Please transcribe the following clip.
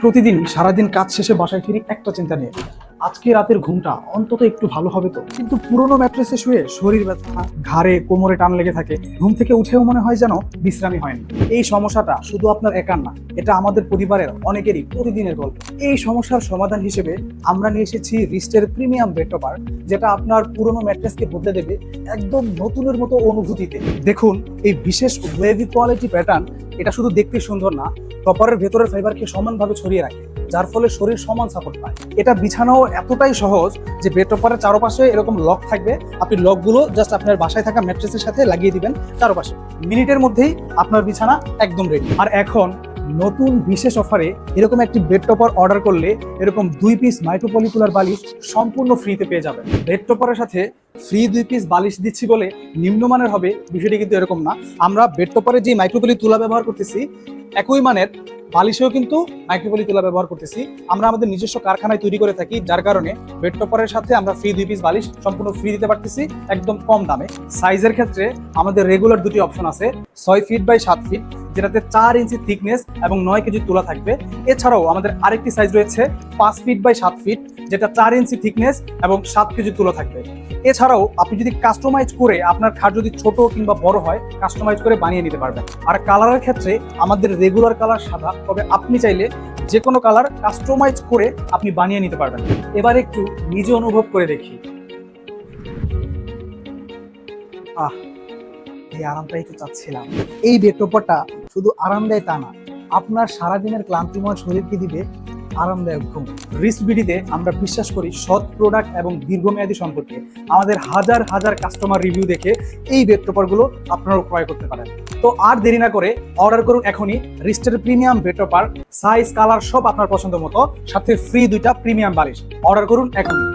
প্রতিদিন সারাদিন কাজ শেষে বাসায় ফিরি একটা চিন্তা নিয়ে, আজকে রাতের ঘুমটা অন্তত একটু ভালো হবে তো। কিন্তু পুরোনো ম্যাট্রেসে শুয়ে শরীর ব্যথা, ঘাড়ে কোমরে টান লেগে থাকে, ঘুম থেকে উঠেও মনে হয় যেন বিশ্রামই হয়নি। এই সমস্যাটা শুধু আপনার একার না, এটা আমাদের পরিবারের অনেকেরই প্রতিদিনের গল্প। এই সমস্যার সমাধান হিসেবে আমরা নিয়ে এসেছি রিস্টের প্রিমিয়াম বেড টপার, যেটা আপনার পুরোনো ম্যাট্রেসকে বদলে দেবে একদম নতুনের মতো অনুভূতিতে। দেখুন এই বিশেষ ওয়েভি কোয়ালিটি প্যাটার্ন, এটা শুধু দেখতে সুন্দর না, টপারের ভেতরের ফাইবারকে সমানভাবে ছড়িয়ে রাখে, যার ফলে শরীর সমান সাপোর্ট পায়। এটা বিছানাও এতটাই সহজ যে বেড টপারের চারপাশে এরকম লক থাকবে, আপনি লকগুলো জাস্ট আপনার বাসায় থাকা ম্যাট্রেসের সাথে লাগিয়ে দিবেন চারপাশে, মিনিটের মধ্যেই আপনার বিছানা একদম রেডি। আর এখন নতুন বিশেষ অফারে এরকম একটি বেড টপার অর্ডার করলে এরকম 2 পিস মাইক্রোপলিকুলার বালিশ সম্পূর্ণ ফ্রিতে পেয়ে যাবেন। বেড টপারের সাথে ফ্রি 2 পিস বালিশ দিচ্ছি বলে নিম্নমানের হবে বিষয়টি কিন্তু এরকম না। আমরা বেড টপারে যে মাইক্রোপলি তুলা ব্যবহার করতেছি, একই মানের বালিশেও কিন্তু মাইক্রোপলি তুলা ব্যবহার করতেছি। আমরা আমাদের নিজস্ব কারখানায় তৈরি করে থাকি, যার কারণে বেড টপারের সাথে আমরা ফ্রি 2 পিস বালিশ সম্পূর্ণ ফ্রি দিতে পারতেছি একদম কম দামে। সাইজের ক্ষেত্রে আমাদের রেগুলার দুটি অপশন আছে, 6 ফিট বাই 7 ফিট, যেটাতে 4 ইঞ্চি থিকনেস এবং 9 কেজি তুলা থাকবে। এছাড়াও আমাদের আরেকটি সাইজ রয়েছে 5 ফিট বাই 7 ফিট, যেটা 4 ইঞ্চি থিকনেস এবং 7 কেজি তুলা থাকবে। এছাড়াও আপনি যদি কাস্টমাইজ করে, আপনার খাট যদি ছোট কিংবা বড় হয়, কাস্টমাইজ করে বানিয়ে নিতে পারবেন। আর কালারের ক্ষেত্রে আমাদের রেগুলার কালার সাদা, তবে আপনি চাইলে যে কোনো কালার কাস্টমাইজ করে আপনি বানিয়ে নিতে পারবেন। এবার একটু নিজে অনুভব করে দেখি। এই আরামটাই তো চাচ্ছিলাম। এই বেড টপারটা শুধু আরাম দেয় তা না, আপনার সারাদিনের ক্লান্তিময় শরীরকে দিবে আরামদায়ক ঘুম। রিস্ট বিডিতে আমরা বিশ্বাস করি সৎ প্রোডাক্ট এবং দীর্ঘমেয়াদী সম্পর্কে। আমাদের হাজার হাজার কাস্টমার রিভিউ দেখে এই বেড টপারগুলো আপনারাও ক্রয় করতে পারেন। তো আর দেরি না করে অর্ডার করুন এখনই রিস্টের premium bed topper, size colour সব আপনার পছন্দ মতো, সাথে ফ্রি 2টা প্রিমিয়াম বালিশ। অর্ডার করুন এখনই।